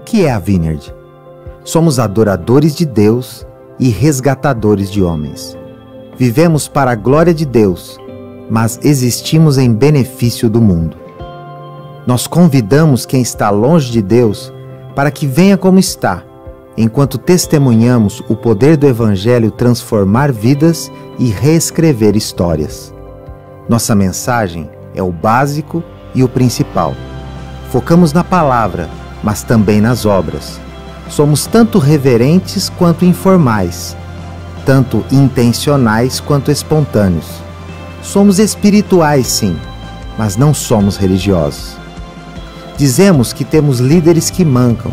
que é a Vineyard? Somos adoradores de Deus e resgatadores de homens. Vivemos para a glória de Deus, mas existimos em benefício do mundo. Nós convidamos quem está longe de Deus para que venha como está, enquanto testemunhamos o poder do Evangelho transformar vidas e reescrever histórias. Nossa mensagem é o básico e o principal. Focamos na palavra, mas também nas obras. Somos tanto reverentes quanto informais, tanto intencionais quanto espontâneos. Somos espirituais, sim, mas não somos religiosos. Dizemos que temos líderes que mancam,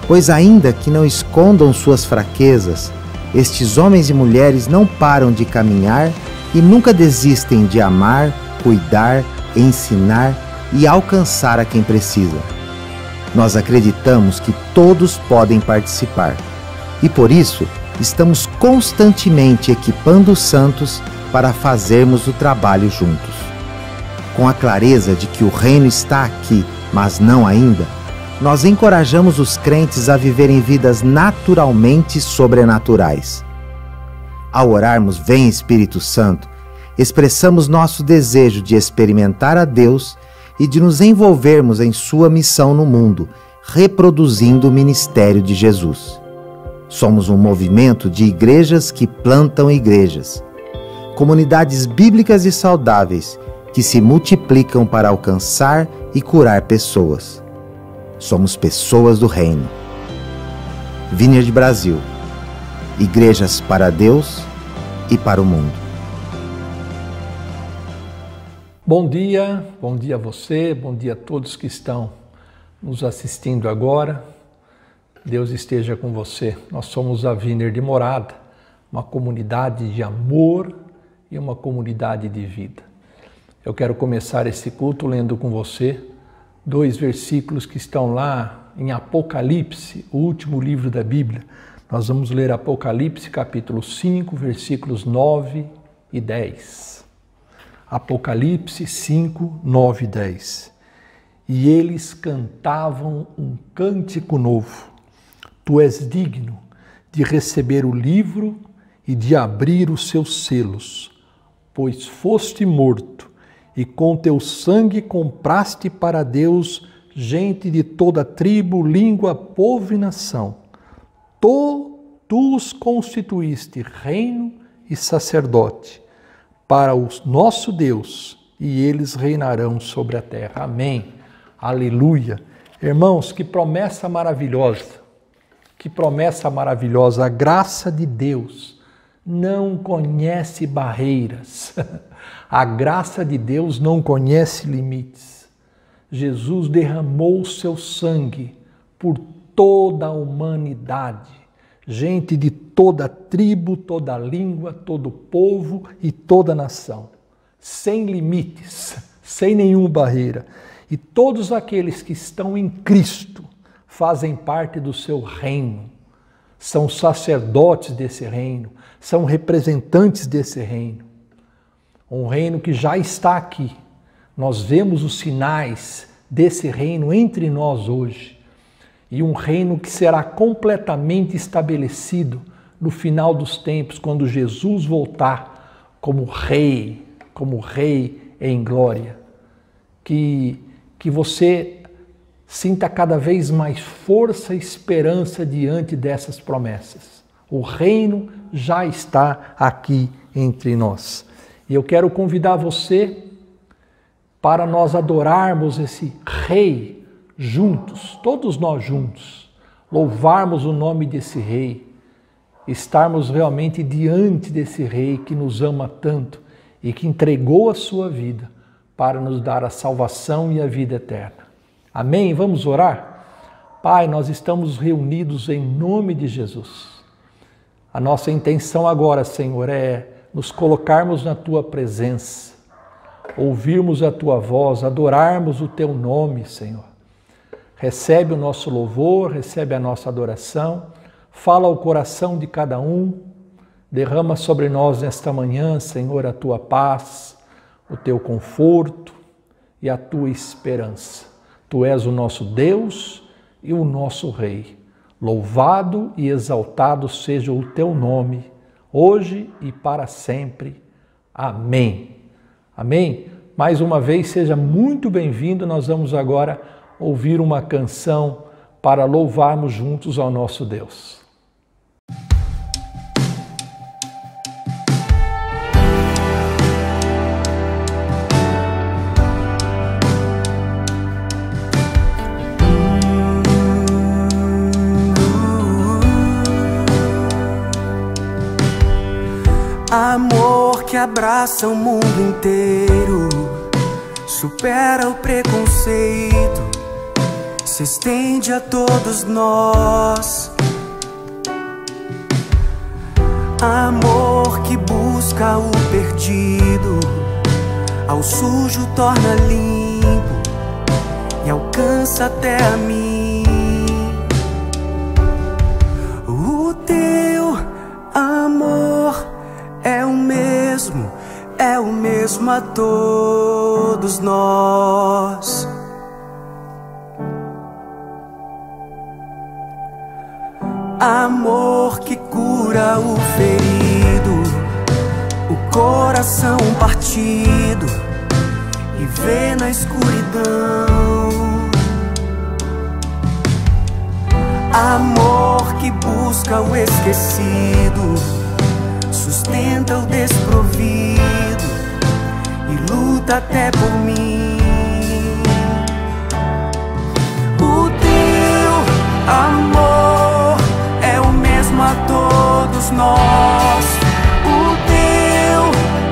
pois ainda que não escondam suas fraquezas, estes homens e mulheres não param de caminhar e nunca desistem de amar, cuidar, ensinar e alcançar a quem precisa. Nós acreditamos que todos podem participar e, por isso, estamos constantemente equipando os santos para fazermos o trabalho juntos. Com a clareza de que o reino está aqui, mas não ainda, nós encorajamos os crentes a viverem vidas naturalmente sobrenaturais. Ao orarmos "Vem Espírito Santo", expressamos nosso desejo de experimentar a Deus e de nos envolvermos em sua missão no mundo, reproduzindo o ministério de Jesus. Somos um movimento de igrejas que plantam igrejas, comunidades bíblicas e saudáveis que se multiplicam para alcançar e curar pessoas. Somos pessoas do reino. Vineyard Brasil. Igrejas para Deus e para o mundo. Bom dia a você, bom dia a todos que estão nos assistindo agora. Deus esteja com você. Nós somos a Vineyard Morada, uma comunidade de amor e uma comunidade de vida. Eu quero começar esse culto lendo com você 2 versículos que estão lá em Apocalipse, o último livro da Bíblia. Nós vamos ler Apocalipse capítulo 5, versículos 9 e 10. Apocalipse 5, 9 e 10. E eles cantavam um cântico novo. Tu és digno de receber o livro e de abrir os seus selos, pois foste morto e com teu sangue compraste para Deus gente de toda tribo, língua, povo e nação. Tu os constituíste reino e sacerdote para o nosso Deus, e eles reinarão sobre a terra. Amém. Aleluia. Irmãos, que promessa maravilhosa. Que promessa maravilhosa. A graça de Deus não conhece barreiras. A graça de Deus não conhece limites. Jesus derramou o seu sangue por toda a humanidade. Gente de toda tribo, toda língua, todo povo e toda nação. Sem limites, sem nenhuma barreira. E todos aqueles que estão em Cristo fazem parte do seu reino. São sacerdotes desse reino, são representantes desse reino. Um reino que já está aqui. Nós vemos os sinais desse reino entre nós hoje. E um reino que será completamente estabelecido no final dos tempos, quando Jesus voltar como rei em glória. Que você sinta cada vez mais força e esperança diante dessas promessas. O reino já está aqui entre nós. E eu quero convidar você para nós adorarmos esse rei juntos, todos nós juntos, louvarmos o nome desse rei, estarmos realmente diante desse rei que nos ama tanto e que entregou a sua vida para nos dar a salvação e a vida eterna. Amém? Vamos orar? Pai, nós estamos reunidos em nome de Jesus. A nossa intenção agora, Senhor, é nos colocarmos na Tua presença, ouvirmos a Tua voz, adorarmos o Teu nome, Senhor. Recebe o nosso louvor, recebe a nossa adoração, fala ao coração de cada um, derrama sobre nós nesta manhã, Senhor, a Tua paz, o Teu conforto e a Tua esperança. Tu és o nosso Deus e o nosso Rei. Louvado e exaltado seja o teu nome, hoje e para sempre. Amém. Amém? Mais uma vez, seja muito bem-vindo. Nós vamos agora ouvir uma canção para louvarmos juntos ao nosso Deus. Amor que abraça o mundo inteiro, supera o preconceito, se estende a todos nós. Amor que busca o perdido, ao sujo torna limpo e alcança até a mim. O teu amor é o mesmo a todos nós. Amor que cura o ferido, o coração partido e vê na escuridão. Amor que busca o esquecido, sustenta o desprovido e luta até por mim. O teu amor é o mesmo a todos nós. O teu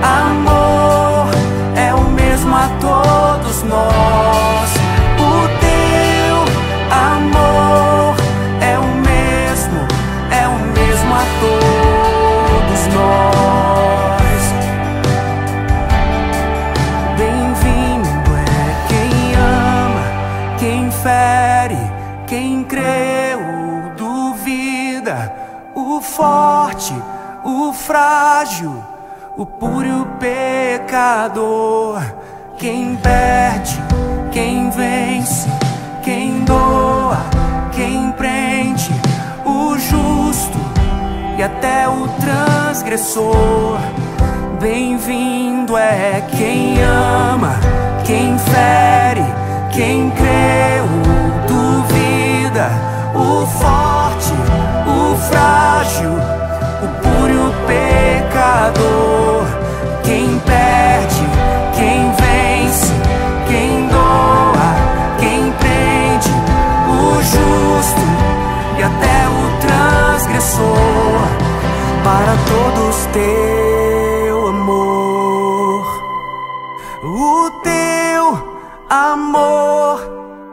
amor é o mesmo a todos nós. O teu amor é o mesmo a todos nós. Bem-vindo é quem ama, quem fere, quem crê ou duvida, o forte, o frágil, o puro e o pecador, quem perde, quem vence, quem doa, quem prende, o justo e até o transgressor. Bem-vindo é quem ama, quem fere, quem crê ou duvida, o forte, o frágil, o puro e o pecador, quem perde, quem vence, quem doa, quem prende, o justo e até o transgressor, para todos teu amor. O teu amor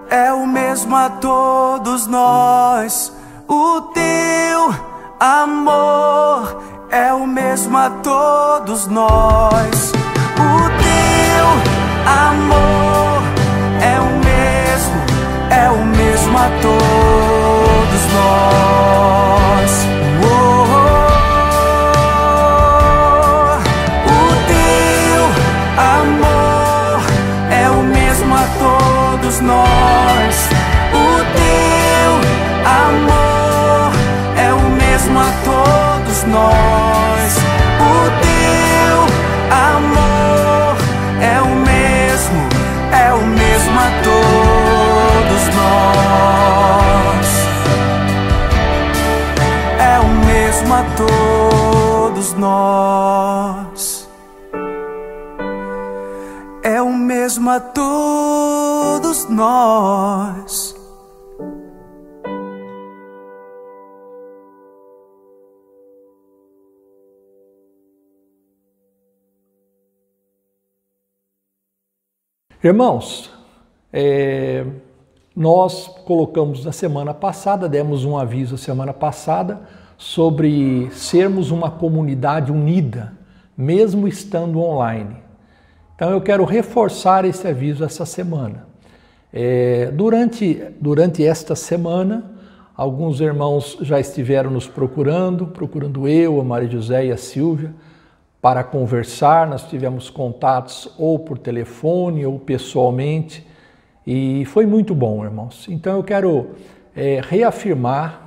é o mesmo a todos nós. O teu amor é o mesmo a todos nós. O teu amor é o mesmo a todos nós. O teu amor é o mesmo a todos nós. O teu amor é o mesmo a todos nós. O teu amor é o mesmo a todos nós. É o mesmo a todos nós. É o mesmo a todos nós. Irmãos, nós colocamos na semana passada, demos um aviso a semana passada sobre sermos uma comunidade unida, mesmo estando online. Então eu quero reforçar esse aviso essa semana. Durante esta semana, alguns irmãos já estiveram nos procurando eu, a Maria José e a Silvia, para conversar. Nós tivemos contatos ou por telefone ou pessoalmente e foi muito bom, irmãos. Então eu quero reafirmar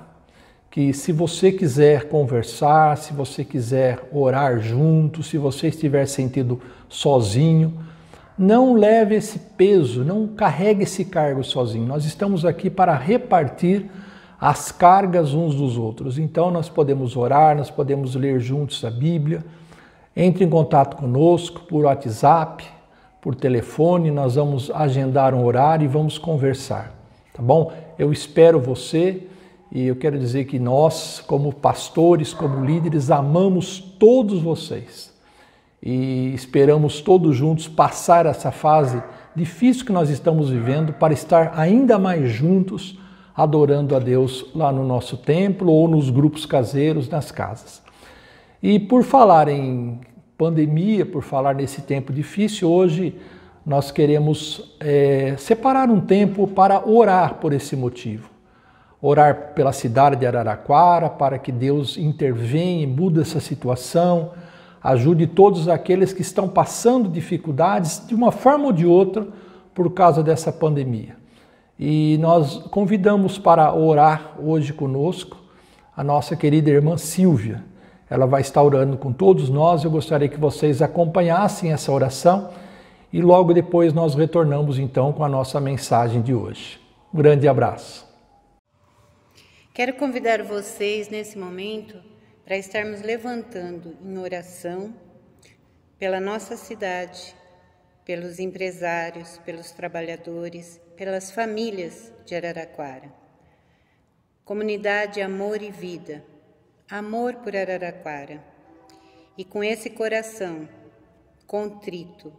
que se você quiser conversar, se você quiser orar junto, se você estiver sentindo sozinho, não leve esse peso, não carregue esse cargo sozinho. Nós estamos aqui para repartir as cargas uns dos outros. Então nós podemos orar, nós podemos ler juntos a Bíblia. Entre em contato conosco por WhatsApp, por telefone, nós vamos agendar um horário e vamos conversar, tá bom? Eu espero você e eu quero dizer que nós, como pastores, como líderes, amamos todos vocês e esperamos todos juntos passar essa fase difícil que nós estamos vivendo para estar ainda mais juntos, adorando a Deus lá no nosso templo ou nos grupos caseiros, nas casas. E por falar em pandemia, por falar nesse tempo difícil, hoje nós queremos separar um tempo para orar por esse motivo. Orar pela cidade de Araraquara, para que Deus intervenha e mude essa situação, ajude todos aqueles que estão passando dificuldades de uma forma ou de outra por causa dessa pandemia. E nós convidamos para orar hoje conosco a nossa querida irmã Silvia. Ela vai estar orando com todos nós. Eu gostaria que vocês acompanhassem essa oração e logo depois nós retornamos então com a nossa mensagem de hoje. Um grande abraço. Quero convidar vocês nesse momento para estarmos levantando em oração pela nossa cidade, pelos empresários, pelos trabalhadores, pelas famílias de Araraquara. Comunidade Amor e Vida, amor por Araraquara. E com esse coração contrito,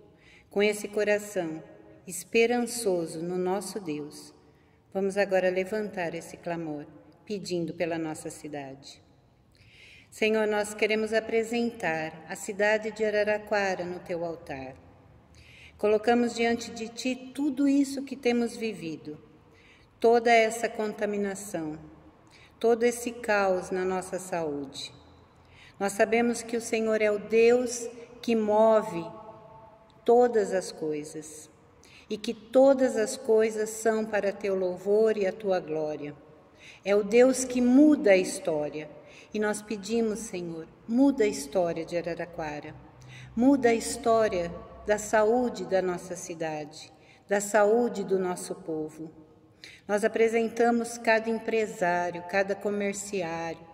com esse coração esperançoso no nosso Deus, vamos agora levantar esse clamor, pedindo pela nossa cidade. Senhor, nós queremos apresentar a cidade de Araraquara no teu altar. Colocamos diante de ti tudo isso que temos vivido, toda essa contaminação, todo esse caos na nossa saúde. Nós sabemos que o Senhor é o Deus que move todas as coisas e que todas as coisas são para teu louvor e a tua glória. É o Deus que muda a história e nós pedimos, Senhor, muda a história de Araraquara, muda a história da saúde da nossa cidade, da saúde do nosso povo. Nós apresentamos cada empresário, cada comerciário.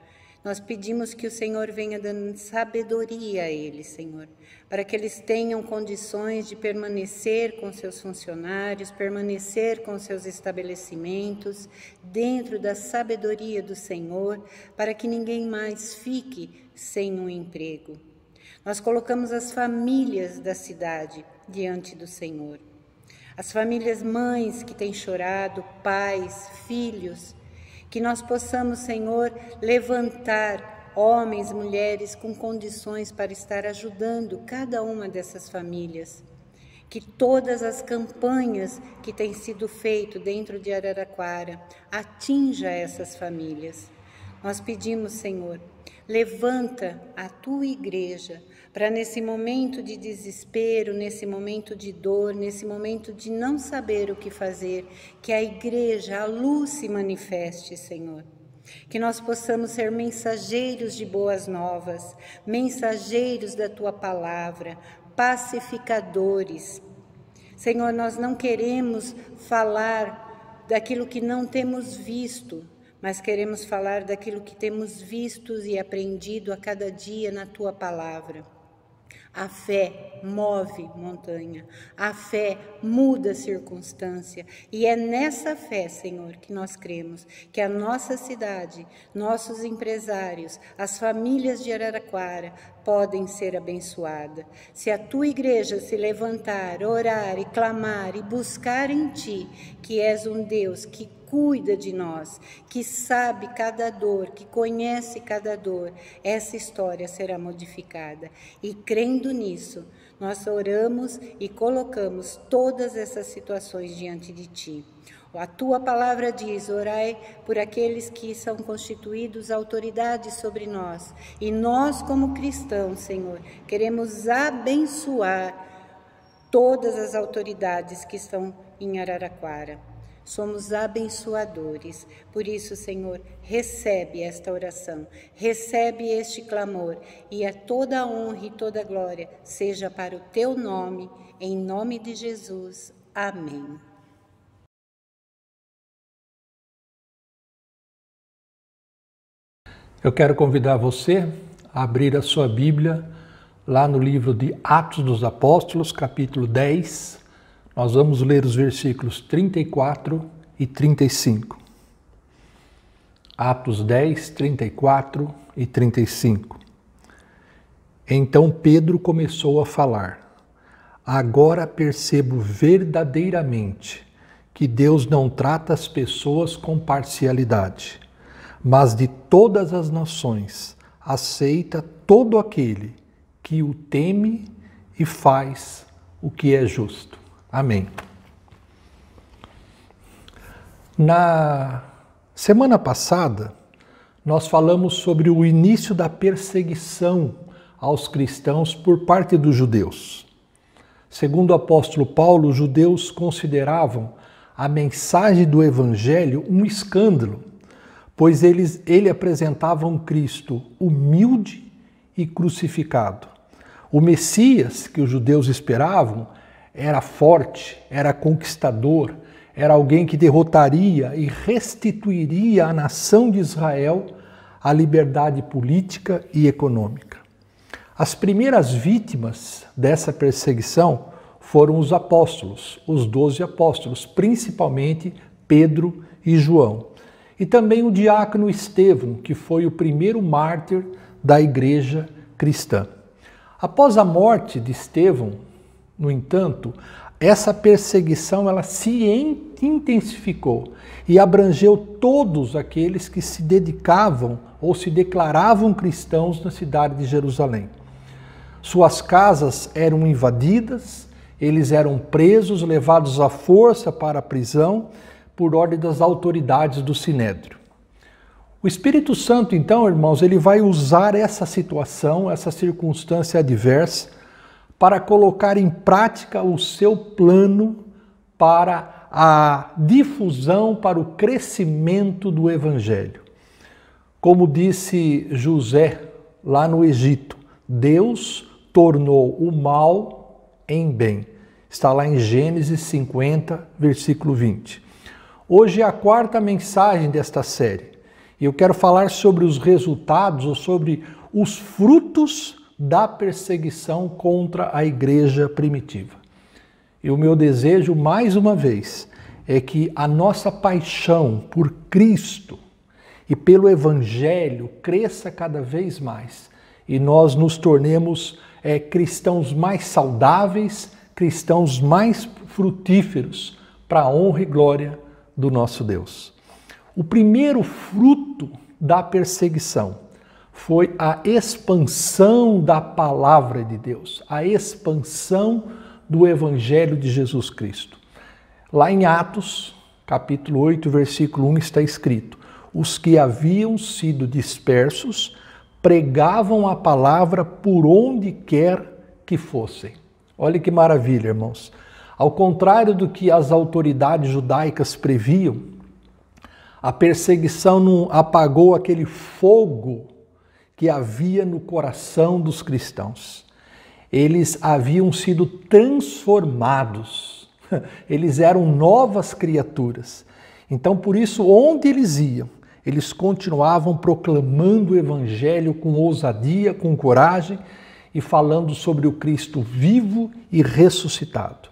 Nós pedimos que o Senhor venha dando sabedoria a eles, Senhor, para que eles tenham condições de permanecer com seus funcionários, permanecer com seus estabelecimentos, dentro da sabedoria do Senhor, para que ninguém mais fique sem um emprego. Nós colocamos as famílias da cidade diante do Senhor. As famílias mães que têm chorado, pais, filhos, que nós possamos, Senhor, levantar homens, mulheres com condições para estar ajudando cada uma dessas famílias. Que todas as campanhas que têm sido feitas dentro de Araraquara atinja essas famílias. Nós pedimos, Senhor, levanta a tua igreja para nesse momento de desespero, nesse momento de dor, nesse momento de não saber o que fazer, que a igreja, a luz se manifeste, Senhor. Que nós possamos ser mensageiros de boas novas, mensageiros da tua palavra, pacificadores. Senhor, nós não queremos falar daquilo que não temos visto, mas queremos falar daquilo que temos visto e aprendido a cada dia na tua palavra. A fé move montanha, a fé muda a circunstância e é nessa fé, Senhor, que nós cremos que a nossa cidade, nossos empresários, as famílias de Araraquara podem ser abençoadas. Se a tua igreja se levantar, orar e clamar e buscar em ti, que és um Deus que cuida de nós, que sabe cada dor, que conhece cada dor, essa história será modificada. E crendo nisso, nós oramos e colocamos todas essas situações diante de ti. A tua palavra diz, orai por aqueles que são constituídos autoridades sobre nós. E nós, como cristãos, Senhor, queremos abençoar todas as autoridades que estão em Araraquara. Somos abençoadores. Por isso, Senhor, recebe esta oração, recebe este clamor, e a toda a honra e toda a glória seja para o teu nome, em nome de Jesus. Amém. Eu quero convidar você a abrir a sua Bíblia lá no livro de Atos dos Apóstolos, capítulo 10. Nós vamos ler os versículos 34 e 35. Atos 10, 34 e 35. Então Pedro começou a falar: agora percebo verdadeiramente que Deus não trata as pessoas com parcialidade, mas de todas as nações aceita todo aquele que o teme e faz o que é justo. Amém. Na semana passada, nós falamos sobre o início da perseguição aos cristãos por parte dos judeus. Segundo o apóstolo Paulo, os judeus consideravam a mensagem do Evangelho um escândalo, pois ele apresentava um Cristo humilde e crucificado. O Messias que os judeus esperavam era forte, era conquistador, era alguém que derrotaria e restituiria à nação de Israel a liberdade política e econômica. As primeiras vítimas dessa perseguição foram os apóstolos, os 12 apóstolos, principalmente Pedro e João. E também o diácono Estevão, que foi o primeiro mártir da igreja cristã. Após a morte de Estevão, no entanto, essa perseguição ela se intensificou e abrangeu todos aqueles que se dedicavam ou se declaravam cristãos na cidade de Jerusalém. Suas casas eram invadidas, eles eram presos, levados à força para a prisão por ordem das autoridades do Sinédrio. O Espírito Santo, então, irmãos, ele vai usar essa situação, essa circunstância adversa, para colocar em prática o seu plano para a difusão, para o crescimento do Evangelho. Como disse José lá no Egito, Deus tornou o mal em bem. Está lá em Gênesis 50, versículo 20. Hoje é a quarta mensagem desta série. E eu quero falar sobre os resultados ou sobre os frutos da perseguição contra a igreja primitiva. E o meu desejo, mais uma vez, é que a nossa paixão por Cristo e pelo Evangelho cresça cada vez mais e nós nos tornemos cristãos mais saudáveis, cristãos mais frutíferos para a honra e glória do nosso Deus. O primeiro fruto da perseguição foi a expansão da palavra de Deus, a expansão do Evangelho de Jesus Cristo. Lá em Atos, capítulo 8, versículo 1, está escrito: os que haviam sido dispersos pregavam a palavra por onde quer que fossem. Olha que maravilha, irmãos. Ao contrário do que as autoridades judaicas previam, a perseguição não apagou aquele fogo que havia no coração dos cristãos. Eles haviam sido transformados, eles eram novas criaturas. Então, por isso, onde eles iam, eles continuavam proclamando o Evangelho com ousadia, com coragem e falando sobre o Cristo vivo e ressuscitado.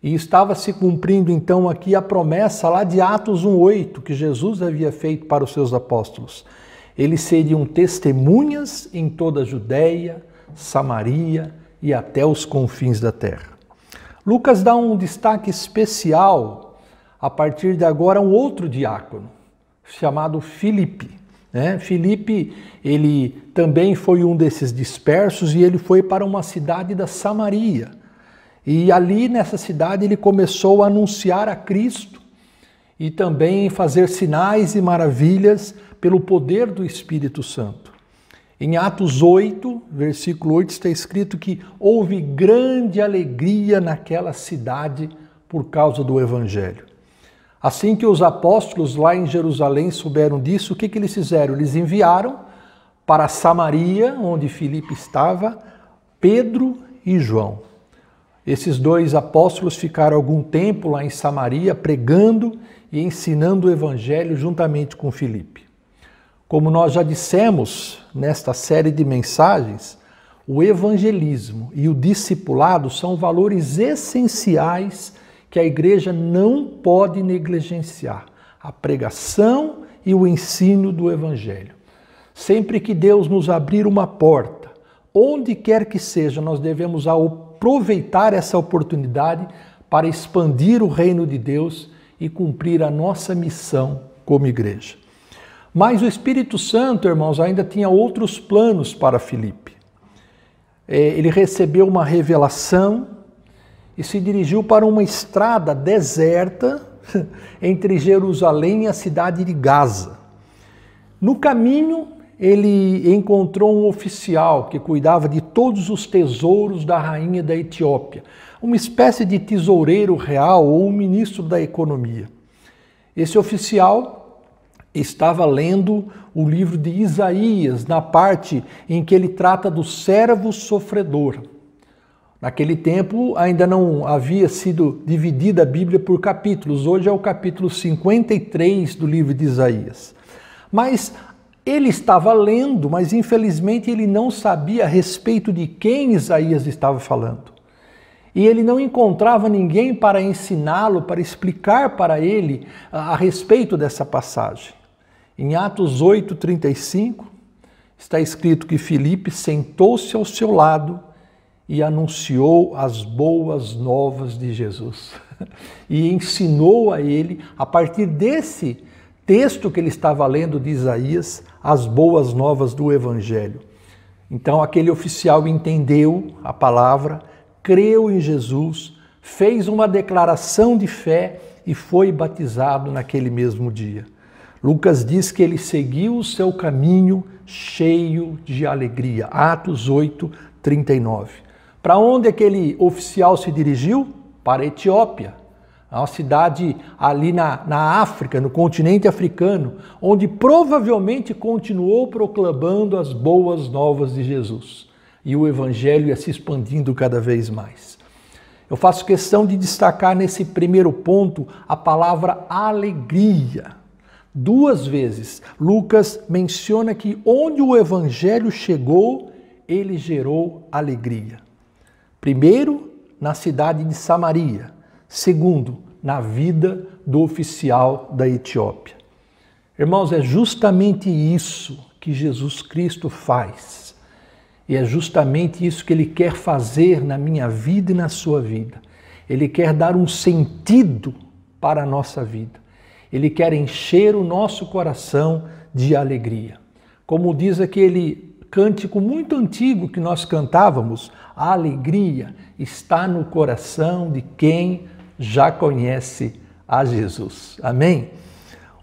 E estava se cumprindo então aqui a promessa lá de Atos 1:8 que Jesus havia feito para os seus apóstolos. Eles seriam testemunhas em toda a Judéia, Samaria e até os confins da terra. Lucas dá um destaque especial a partir de agora a um outro diácono, chamado Filipe. Filipe, ele também foi um desses dispersos e ele foi para uma cidade da Samaria. E ali nessa cidade ele começou a anunciar a Cristo e também fazer sinais e maravilhas pelo poder do Espírito Santo. Em Atos 8, versículo 8, está escrito que houve grande alegria naquela cidade por causa do Evangelho. Assim que os apóstolos lá em Jerusalém souberam disso, o que eles fizeram? Eles enviaram para Samaria, onde Filipe estava, Pedro e João. Esses dois apóstolos ficaram algum tempo lá em Samaria, pregando e ensinando o evangelho juntamente com Filipe. Como nós já dissemos nesta série de mensagens, o evangelismo e o discipulado são valores essenciais que a igreja não pode negligenciar. A pregação e o ensino do evangelho. Sempre que Deus nos abrir uma porta, onde quer que seja, nós devemos aproveitar essa oportunidade para expandir o reino de Deus e cumprir a nossa missão como igreja. Mas o Espírito Santo, irmãos, ainda tinha outros planos para Filipe. Ele recebeu uma revelação e se dirigiu para uma estrada deserta entre Jerusalém e a cidade de Gaza. No caminho, ele encontrou um oficial que cuidava de todos os tesouros da rainha da Etiópia, uma espécie de tesoureiro real ou um ministro da economia. Esse oficial estava lendo o livro de Isaías, na parte em que ele trata do servo sofredor. Naquele tempo ainda não havia sido dividida a Bíblia por capítulos, hoje é o capítulo 53 do livro de Isaías. Mas ele estava lendo, mas infelizmente ele não sabia a respeito de quem Isaías estava falando. E ele não encontrava ninguém para ensiná-lo, para explicar para ele a respeito dessa passagem. Em Atos 8:35 está escrito que Filipe sentou-se ao seu lado e anunciou as boas novas de Jesus. E ensinou a ele, a partir desse texto que ele estava lendo de Isaías, as boas novas do Evangelho. Então aquele oficial entendeu a palavra, creu em Jesus, fez uma declaração de fé e foi batizado naquele mesmo dia. Lucas diz que ele seguiu o seu caminho cheio de alegria. Atos 8:39. Para onde aquele oficial se dirigiu? Para a Etiópia, uma cidade ali na África, no continente africano, onde provavelmente continuou proclamando as boas novas de Jesus. E o evangelho ia se expandindo cada vez mais. Eu faço questão de destacar nesse primeiro ponto a palavra alegria. 2 vezes, Lucas menciona que onde o evangelho chegou, ele gerou alegria. Primeiro, na cidade de Samaria. Segundo, na vida do oficial da Etiópia. Irmãos, é justamente isso que Jesus Cristo faz. E é justamente isso que Ele quer fazer na minha vida e na sua vida. Ele quer dar um sentido para a nossa vida. Ele quer encher o nosso coração de alegria. Como diz aquele cântico muito antigo que nós cantávamos, a alegria está no coração de quem já conhece a Jesus. Amém?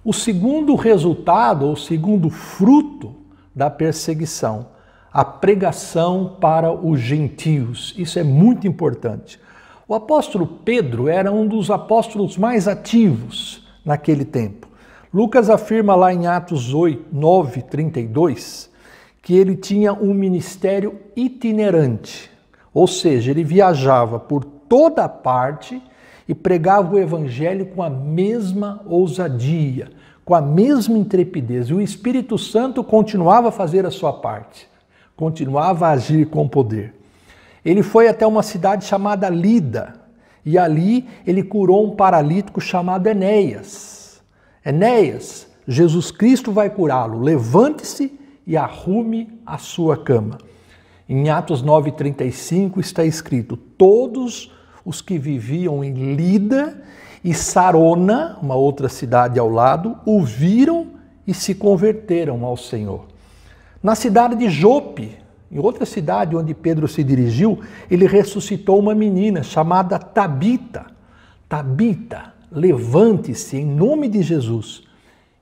O segundo resultado, ou segundo fruto da perseguição, a pregação para os gentios. Isso é muito importante. O apóstolo Pedro era um dos apóstolos mais ativos naquele tempo. Lucas afirma lá em Atos 9:32 que ele tinha um ministério itinerante, ou seja, ele viajava por toda parte e pregava o evangelho com a mesma ousadia, com a mesma intrepidez. E o Espírito Santo continuava a fazer a sua parte, continuava a agir com poder. Ele foi até uma cidade chamada Lida, e ali ele curou um paralítico chamado Enéas. Enéas, Jesus Cristo vai curá-lo. Levante-se e arrume a sua cama. Em Atos 9:35 está escrito: todos os que viviam em Lida e Sarona, uma outra cidade ao lado, o viram e se converteram ao Senhor. Na cidade de Jope, em outra cidade onde Pedro se dirigiu, ele ressuscitou uma menina chamada Tabita. Tabita, levante-se em nome de Jesus.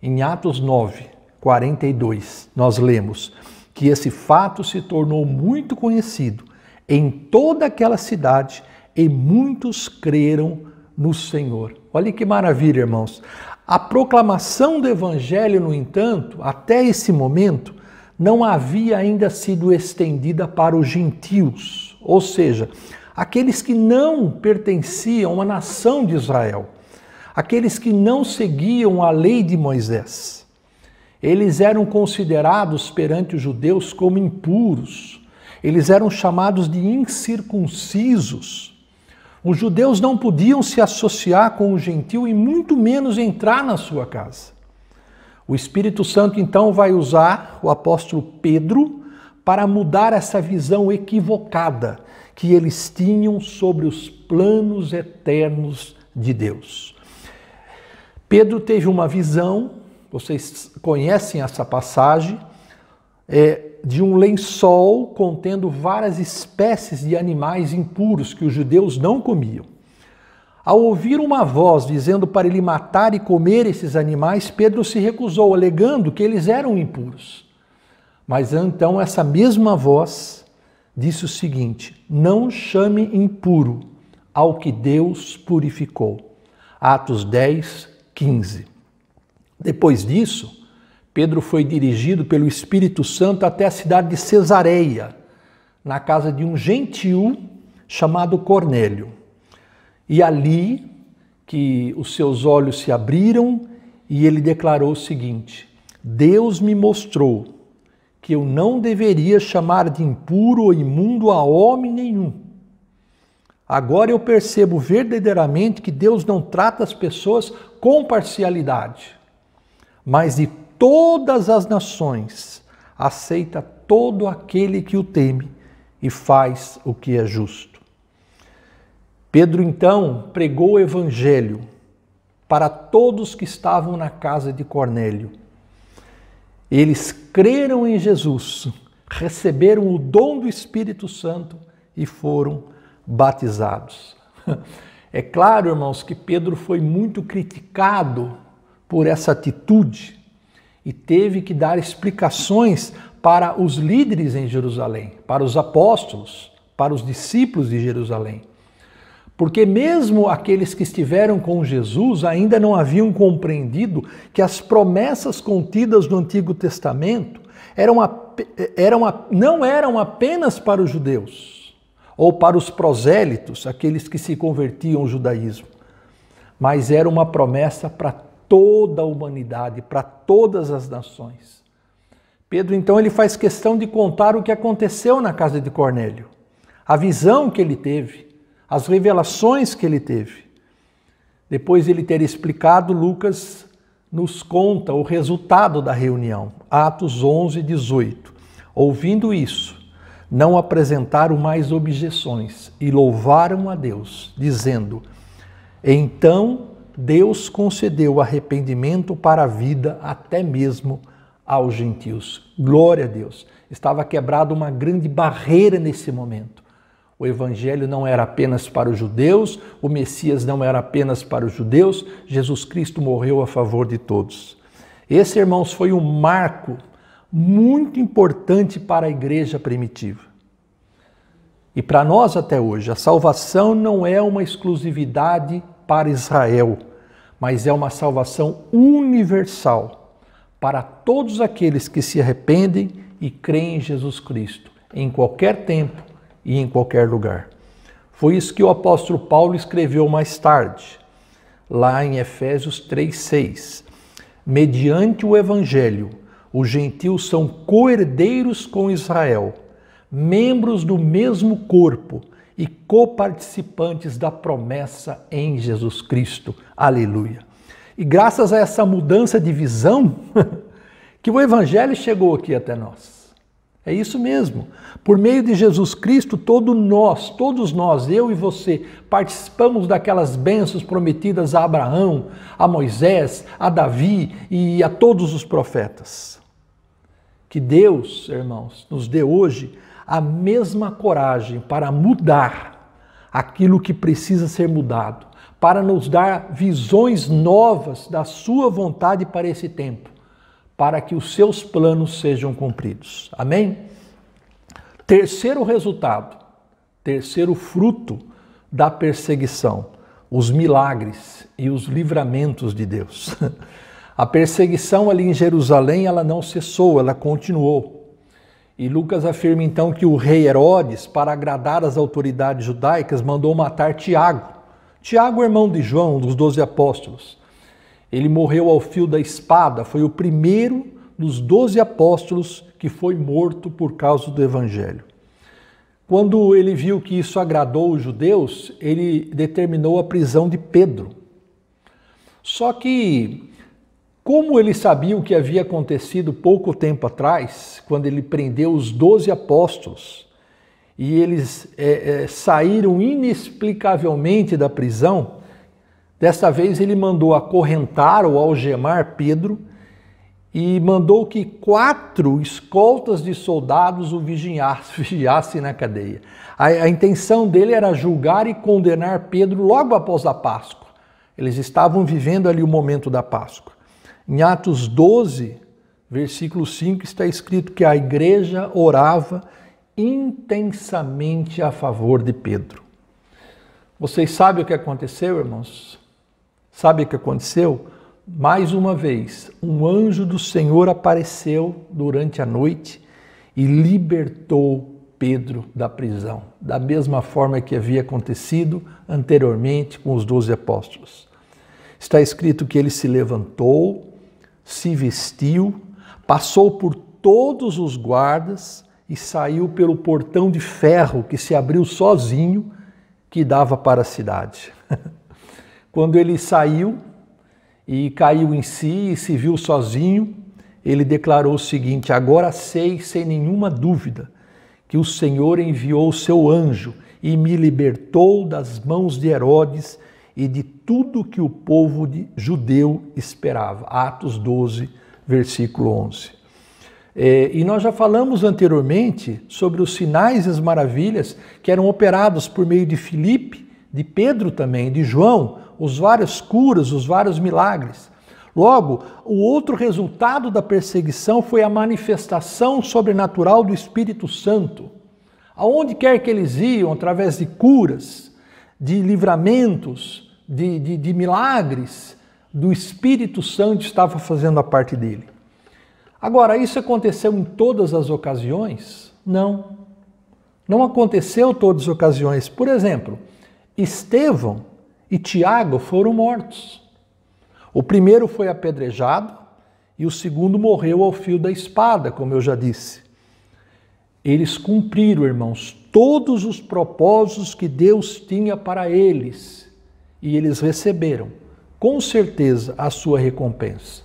Em Atos 9:42, nós lemos que esse fato se tornou muito conhecido em toda aquela cidade e muitos creram no Senhor. Olha que maravilha, irmãos. A proclamação do Evangelho, no entanto, até esse momento, não havia ainda sido estendida para os gentios, ou seja, aqueles que não pertenciam à nação de Israel, aqueles que não seguiam a lei de Moisés. Eles eram considerados perante os judeus como impuros, eles eram chamados de incircuncisos. Os judeus não podiam se associar com o gentio e muito menos entrar na sua casa. O Espírito Santo então vai usar o apóstolo Pedro para mudar essa visão equivocada que eles tinham sobre os planos eternos de Deus. Pedro teve uma visão, vocês conhecem essa passagem, de um lençol contendo várias espécies de animais impuros que os judeus não comiam. Ao ouvir uma voz dizendo para ele matar e comer esses animais, Pedro se recusou, alegando que eles eram impuros. Mas então essa mesma voz disse o seguinte: não chame impuro ao que Deus purificou. Atos 10, 15. Depois disso, Pedro foi dirigido pelo Espírito Santo até a cidade de Cesareia, na casa de um gentio chamado Cornélio. E ali que os seus olhos se abriram e ele declarou o seguinte: Deus me mostrou que eu não deveria chamar de impuro ou imundo a homem nenhum. Agora eu percebo verdadeiramente que Deus não trata as pessoas com parcialidade, mas de todas as nações aceita todo aquele que o teme e faz o que é justo. Pedro então pregou o evangelho para todos que estavam na casa de Cornélio. Eles creram em Jesus, receberam o dom do Espírito Santo e foram batizados. É claro, irmãos, que Pedro foi muito criticado por essa atitude e teve que dar explicações para os líderes em Jerusalém, para os apóstolos, para os discípulos de Jerusalém. Porque mesmo aqueles que estiveram com Jesus ainda não haviam compreendido que as promessas contidas no Antigo Testamento não eram apenas para os judeus ou para os prosélitos, aqueles que se convertiam ao judaísmo, mas era uma promessa para toda a humanidade, para todas as nações. Pedro, então, ele faz questão de contar o que aconteceu na casa de Cornélio, a visão que ele teve, as revelações que ele teve. Depois de ele ter explicado, Lucas nos conta o resultado da reunião. Atos 11, 18. Ouvindo isso, não apresentaram mais objeções e louvaram a Deus, dizendo: então Deus concedeu arrependimento para a vida até mesmo aos gentios. Glória a Deus! Estava quebrada uma grande barreira nesse momento. O evangelho não era apenas para os judeus, o Messias não era apenas para os judeus, Jesus Cristo morreu a favor de todos. Esse, irmãos, foi um marco muito importante para a igreja primitiva. E para nós até hoje, a salvação não é uma exclusividade para Israel, mas é uma salvação universal para todos aqueles que se arrependem e creem em Jesus Cristo, em qualquer tempo e em qualquer lugar. Foi isso que o apóstolo Paulo escreveu mais tarde, lá em Efésios 3:6. Mediante o evangelho, os gentios são co-herdeiros com Israel, membros do mesmo corpo e coparticipantes da promessa em Jesus Cristo. Aleluia! E graças a essa mudança de visão, que o evangelho chegou aqui até nós. É isso mesmo. Por meio de Jesus Cristo, todos nós, eu e você, participamos daquelas bênçãos prometidas a Abraão, a Moisés, a Davi e a todos os profetas. Que Deus, irmãos, nos dê hoje a mesma coragem para mudar aquilo que precisa ser mudado, para nos dar visões novas da sua vontade para esse tempo, para que os seus planos sejam cumpridos. Amém? Terceiro resultado, terceiro fruto da perseguição. os milagres e os livramentos de Deus. A perseguição ali em Jerusalém, ela não cessou, ela continuou. E Lucas afirma então que o rei Herodes, para agradar as autoridades judaicas, mandou matar Tiago. Tiago, irmão de João, dos 12 apóstolos. Ele morreu ao fio da espada, foi o primeiro dos 12 apóstolos que foi morto por causa do evangelho. Quando ele viu que isso agradou os judeus, ele determinou a prisão de Pedro. Só que, como ele sabia o que havia acontecido pouco tempo atrás, quando ele prendeu os 12 apóstolos, e eles saíram inexplicavelmente da prisão, dessa vez ele mandou acorrentar ou algemar Pedro e mandou que 4 escoltas de soldados o vigiassem na cadeia. A intenção dele era julgar e condenar Pedro logo após a Páscoa. Eles estavam vivendo ali o momento da Páscoa. Em Atos 12, versículo 5, está escrito que a igreja orava intensamente a favor de Pedro. Vocês sabem o que aconteceu, irmãos? Sabe o que aconteceu? Mais uma vez, um anjo do Senhor apareceu durante a noite e libertou Pedro da prisão, da mesma forma que havia acontecido anteriormente com os 12 apóstolos. Está escrito que ele se levantou, se vestiu, passou por todos os guardas e saiu pelo portão de ferro que se abriu sozinho, que dava para a cidade. Quando ele saiu e caiu em si e se viu sozinho, ele declarou o seguinte: agora sei sem nenhuma dúvida que o Senhor enviou o seu anjo e me libertou das mãos de Herodes e de tudo que o povo judeu esperava. Atos 12, versículo 11. E nós já falamos anteriormente sobre os sinais e as maravilhas que eram operados por meio de Filipe, de Pedro também, de João, os várias curas, os vários milagres. Logo, o outro resultado da perseguição foi a manifestação sobrenatural do Espírito Santo. Aonde quer que eles iam, através de curas, de livramentos, de milagres, do Espírito Santo estava fazendo a parte dele. Agora, isso aconteceu em todas as ocasiões? Não. Não aconteceu em todas as ocasiões. Por exemplo, Estevão e Tiago foram mortos. O primeiro foi apedrejado e o segundo morreu ao fio da espada, como eu já disse. Eles cumpriram, irmãos, todos os propósitos que Deus tinha para eles e eles receberam, com certeza, a sua recompensa.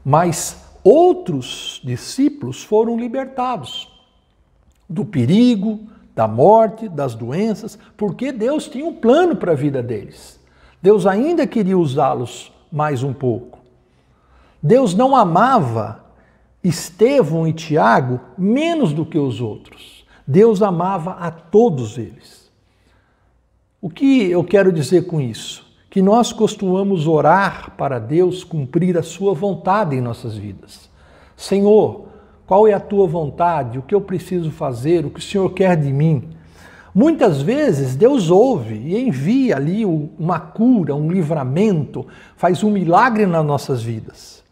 Mas outros discípulos foram libertados do perigo, da morte, das doenças, porque Deus tinha um plano para a vida deles. Deus ainda queria usá-los mais um pouco. Deus não amava Estevão e Tiago menos do que os outros. Deus amava a todos eles. O que eu quero dizer com isso? Que nós costumamos orar para Deus cumprir a sua vontade em nossas vidas. Senhor, qual é a tua vontade? O que eu preciso fazer? O que o Senhor quer de mim? Muitas vezes Deus ouve e envia ali uma cura, um livramento, faz um milagre nas nossas vidas.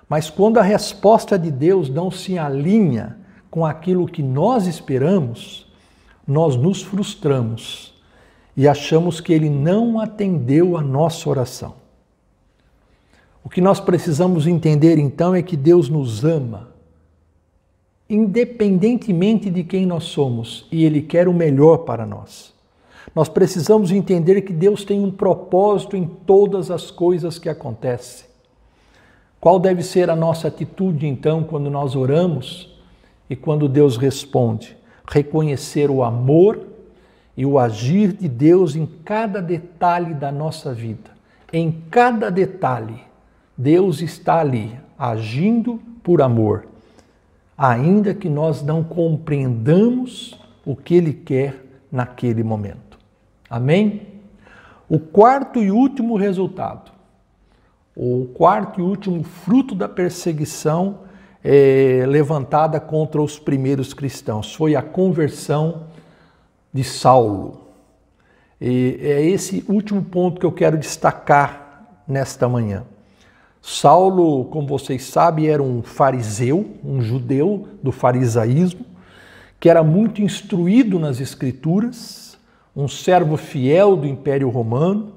Mas quando a resposta de Deus não se alinha com aquilo que nós esperamos, nós nos frustramos e achamos que Ele não atendeu a nossa oração. O que nós precisamos entender então é que Deus nos ama, independentemente de quem nós somos, e Ele quer o melhor para nós. Nós precisamos entender que Deus tem um propósito em todas as coisas que acontecem. Qual deve ser a nossa atitude então quando nós oramos e quando Deus responde? Reconhecer o amor e o agir de Deus em cada detalhe da nossa vida. Em cada detalhe, Deus está ali, agindo por amor, ainda que nós não compreendamos o que Ele quer naquele momento. Amém? O quarto e último resultado, o quarto e último fruto da perseguição levantada contra os primeiros cristãos foi a conversão de Saulo. E é esse último ponto que eu quero destacar nesta manhã. Saulo, como vocês sabem, era um fariseu, um judeu do farisaísmo, que era muito instruído nas Escrituras, um servo fiel do Império Romano,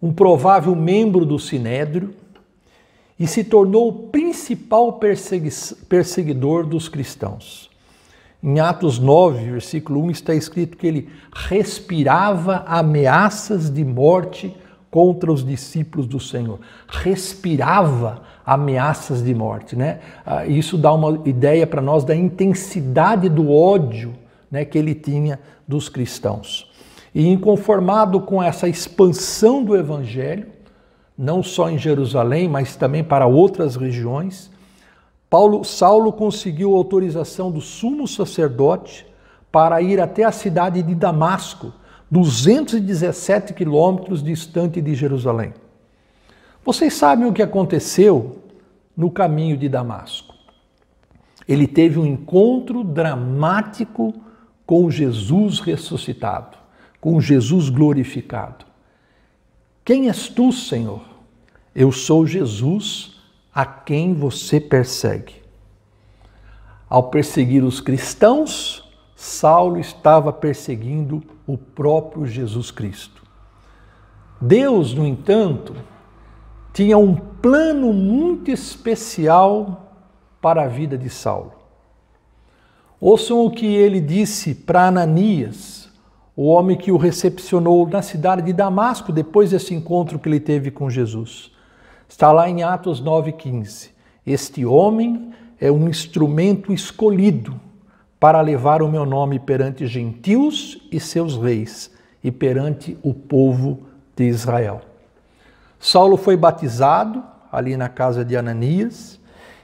um provável membro do Sinédrio, e se tornou o principal perseguidor dos cristãos. Em Atos 9, versículo 1, está escrito que ele respirava ameaças de morte contra os discípulos do Senhor. Respirava ameaças de morte, né? Isso dá uma ideia para nós da intensidade do ódio, né, que ele tinha dos cristãos. E inconformado com essa expansão do evangelho, não só em Jerusalém, mas também para outras regiões, Saulo conseguiu autorização do sumo sacerdote para ir até a cidade de Damasco, 217 quilômetros distante de Jerusalém. Vocês sabem o que aconteceu no caminho de Damasco? Ele teve um encontro dramático com Jesus ressuscitado, com Jesus glorificado. Quem és tu, Senhor? Eu sou Jesus, a quem você persegue. Ao perseguir os cristãos, Saulo estava perseguindo o próprio Jesus Cristo. Deus, no entanto, tinha um plano muito especial para a vida de Saulo. Ouçam o que ele disse para Ananias, o homem que o recepcionou na cidade de Damasco, depois desse encontro que ele teve com Jesus. Está lá em Atos 9,15. Este homem é um instrumento escolhido para levar o meu nome perante gentios e seus reis e perante o povo de Israel. Saulo foi batizado ali na casa de Ananias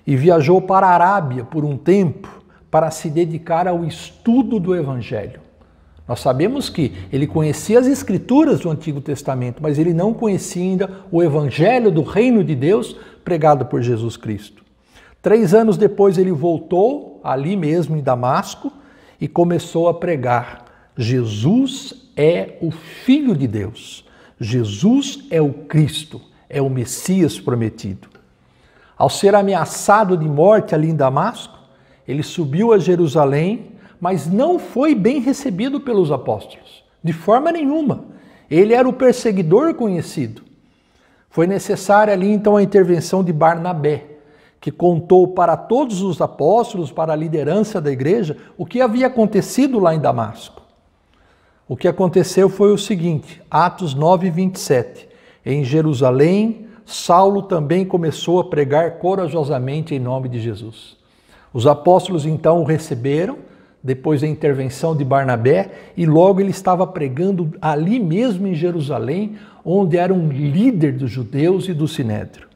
e viajou para a Arábia por um tempo para se dedicar ao estudo do Evangelho. Nós sabemos que ele conhecia as Escrituras do Antigo Testamento, mas ele não conhecia ainda o Evangelho do Reino de Deus pregado por Jesus Cristo. 3 anos depois ele voltou, ali mesmo em Damasco, e começou a pregar: Jesus é o Filho de Deus, Jesus é o Cristo, é o Messias prometido. Ao ser ameaçado de morte ali em Damasco, ele subiu a Jerusalém, mas não foi bem recebido pelos apóstolos, de forma nenhuma. Ele era o perseguidor conhecido. Foi necessária ali então a intervenção de Barnabé, que contou para todos os apóstolos, para a liderança da igreja, o que havia acontecido lá em Damasco. O que aconteceu foi o seguinte, Atos 9:27. Em Jerusalém, Saulo também começou a pregar corajosamente em nome de Jesus. Os apóstolos então o receberam, depois da intervenção de Barnabé, e logo ele estava pregando ali mesmo em Jerusalém, onde era um líder dos judeus e do Sinédrio.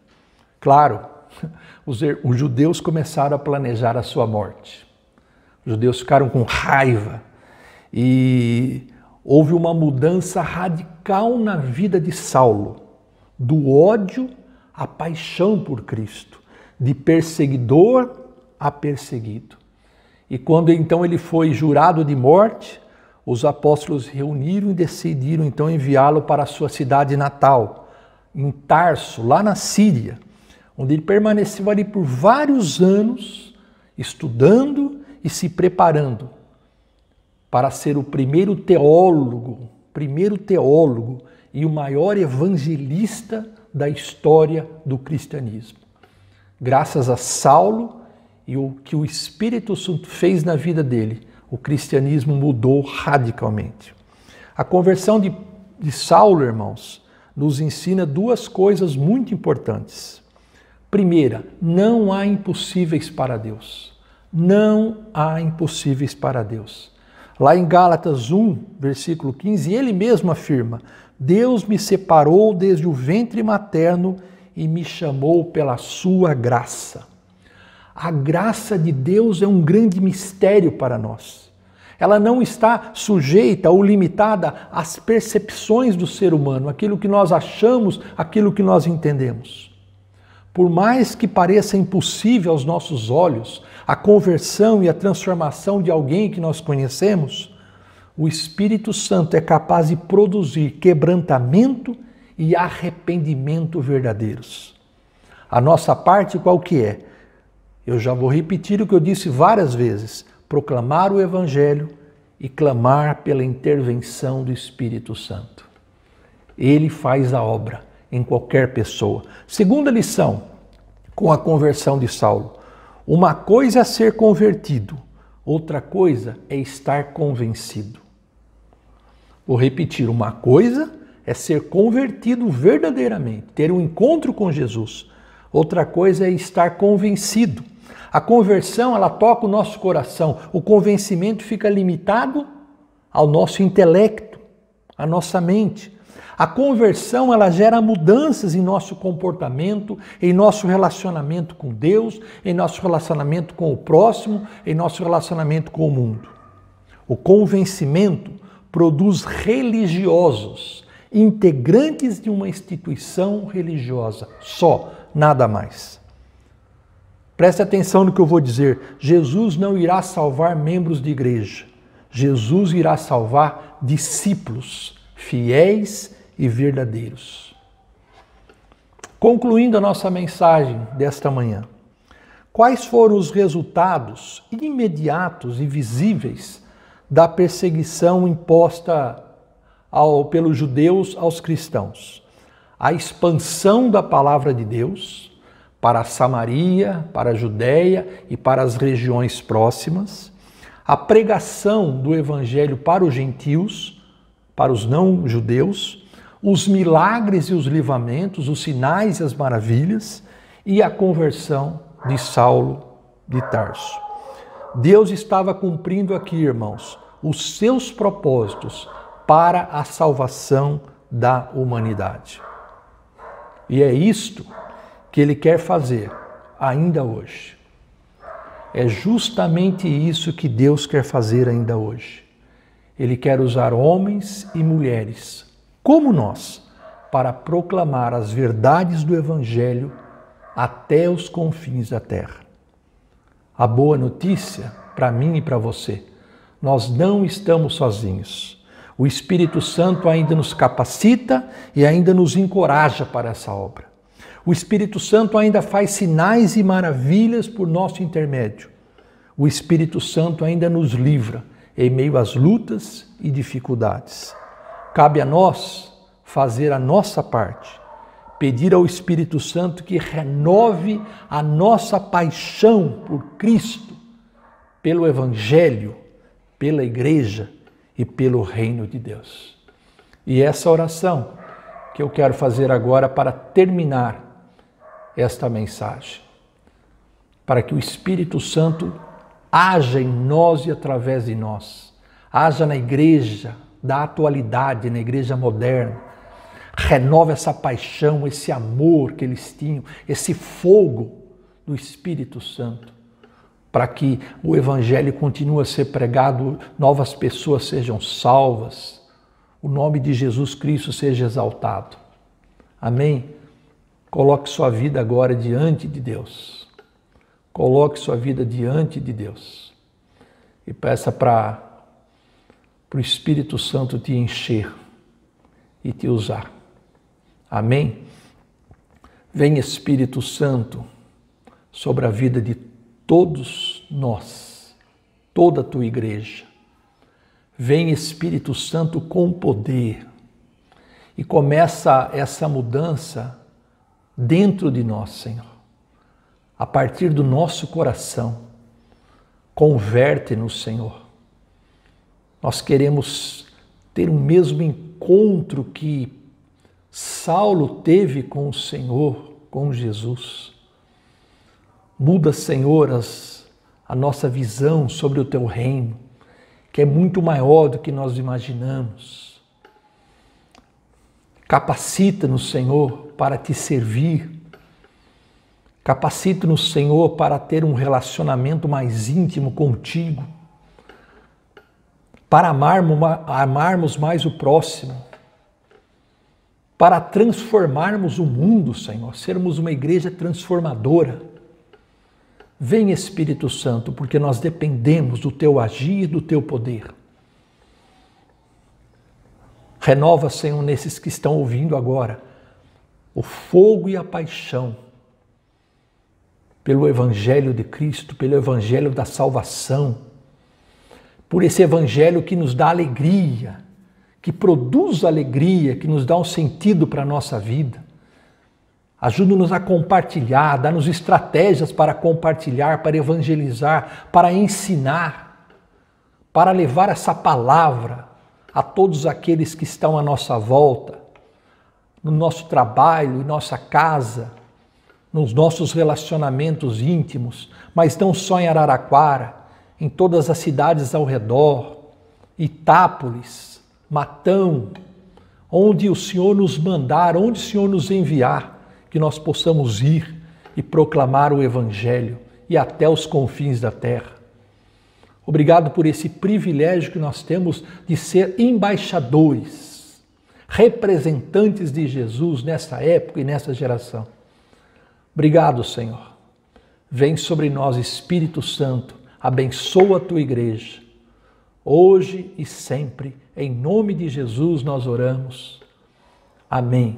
Claro, os judeus começaram a planejar a sua morte. Os judeus ficaram com raiva e houve uma mudança radical na vida de Saulo, do ódio à paixão por Cristo, de perseguidor a perseguido. E quando então ele foi jurado de morte, os apóstolos reuniram e decidiram então enviá-lo para a sua cidade natal, em Tarso, lá na Síria, onde ele permaneceu ali por vários anos, estudando e se preparando para ser o primeiro teólogo e o maior evangelista da história do cristianismo. Graças a Saulo e o que o Espírito Santo fez na vida dele, o cristianismo mudou radicalmente. A conversão de Saulo, irmãos, nos ensina 2 coisas muito importantes. Primeira, não há impossíveis para Deus. Não há impossíveis para Deus. Lá em Gálatas 1, versículo 15, ele mesmo afirma: Deus me separou desde o ventre materno e me chamou pela sua graça. A graça de Deus é um grande mistério para nós. Ela não está sujeita ou limitada às percepções do ser humano, aquilo que nós achamos, aquilo que nós entendemos. Por mais que pareça impossível aos nossos olhos a conversão e a transformação de alguém que nós conhecemos, o Espírito Santo é capaz de produzir quebrantamento e arrependimento verdadeiros. A nossa parte qual que é? Eu já vou repetir o que eu disse várias vezes: proclamar o Evangelho e clamar pela intervenção do Espírito Santo. Ele faz a obra em qualquer pessoa. Segunda lição, com a conversão de Saulo. Uma coisa é ser convertido, outra coisa é estar convencido. Vou repetir, uma coisa é ser convertido verdadeiramente, ter um encontro com Jesus. Outra coisa é estar convencido. A conversão, ela toca o nosso coração. O convencimento fica limitado ao nosso intelecto, à nossa mente. A conversão, ela gera mudanças em nosso comportamento, em nosso relacionamento com Deus, em nosso relacionamento com o próximo, em nosso relacionamento com o mundo. O convencimento produz religiosos, integrantes de uma instituição religiosa, só, nada mais. Preste atenção no que eu vou dizer. Jesus não irá salvar membros de igreja. Jesus irá salvar discípulos fiéis e verdadeiros. Concluindo a nossa mensagem desta manhã, quais foram os resultados imediatos e visíveis da perseguição imposta pelos judeus aos cristãos? A expansão da palavra de Deus para a Samaria, para a Judéia e para as regiões próximas, a pregação do evangelho para os gentios, para os não-judeus, os milagres e os livramentos, os sinais e as maravilhas e a conversão de Saulo de Tarso. Deus estava cumprindo aqui, irmãos, os seus propósitos para a salvação da humanidade. E é isto que Ele quer fazer ainda hoje. É justamente isso que Deus quer fazer ainda hoje. Ele quer usar homens e mulheres, como nós, para proclamar as verdades do Evangelho até os confins da terra. A boa notícia para mim e para você: nós não estamos sozinhos. O Espírito Santo ainda nos capacita e ainda nos encoraja para essa obra. O Espírito Santo ainda faz sinais e maravilhas por nosso intermédio. O Espírito Santo ainda nos livra em meio às lutas e dificuldades. Cabe a nós fazer a nossa parte, pedir ao Espírito Santo que renove a nossa paixão por Cristo, pelo Evangelho, pela Igreja e pelo Reino de Deus. E essa oração que eu quero fazer agora para terminar esta mensagem, para que o Espírito Santo haja em nós e através de nós, haja na igreja da atualidade, na igreja moderna, renova essa paixão, esse amor que eles tinham, esse fogo do Espírito Santo, para que o Evangelho continue a ser pregado, novas pessoas sejam salvas, o nome de Jesus Cristo seja exaltado. Amém? Coloque sua vida agora diante de Deus. Coloque sua vida diante de Deus e peça para o Espírito Santo te encher e te usar. Amém? Vem, Espírito Santo, sobre a vida de todos nós, toda a tua igreja. Vem, Espírito Santo, com poder e começa essa mudança dentro de nós, Senhor. A partir do nosso coração, converte-nos, Senhor. Nós queremos ter o mesmo encontro que Saulo teve com o Senhor, com Jesus. Muda, Senhor, a nossa visão sobre o Teu reino, que é muito maior do que nós imaginamos. Capacita-nos, Senhor, para Te servir. Capacita-nos, Senhor, para ter um relacionamento mais íntimo contigo, para amarmos mais o próximo, para transformarmos o mundo, Senhor, sermos uma igreja transformadora. Vem, Espírito Santo, porque nós dependemos do Teu agir e do Teu poder. Renova, Senhor, nesses que estão ouvindo agora, o fogo e a paixão pelo Evangelho de Cristo, pelo Evangelho da salvação, por esse Evangelho que nos dá alegria, que produz alegria, que nos dá um sentido para a nossa vida. Ajuda-nos a compartilhar, dá-nos estratégias para compartilhar, para evangelizar, para ensinar, para levar essa palavra a todos aqueles que estão à nossa volta, no nosso trabalho, em nossa casa, nos nossos relacionamentos íntimos, mas não só em Araraquara, em todas as cidades ao redor, Itápolis, Matão, onde o Senhor nos mandar, onde o Senhor nos enviar, que nós possamos ir e proclamar o Evangelho e até os confins da terra. Obrigado por esse privilégio que nós temos de ser embaixadores, representantes de Jesus nessa época e nessa geração. Obrigado, Senhor. Vem sobre nós, Espírito Santo, abençoa a tua igreja. Hoje e sempre, em nome de Jesus nós oramos. Amém.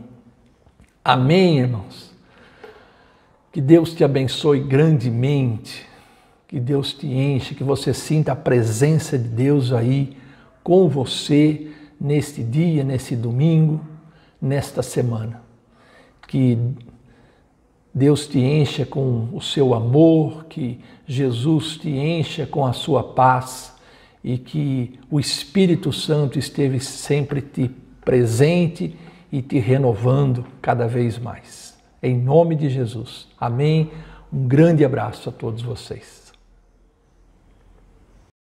Amém, irmãos. Que Deus te abençoe grandemente, que Deus te enche, que você sinta a presença de Deus aí com você neste dia, nesse domingo, nesta semana. Que Deus te encha com o seu amor, que Jesus te encha com a sua paz e que o Espírito Santo esteve sempre te presente e te renovando cada vez mais. Em nome de Jesus. Amém. Um grande abraço a todos vocês.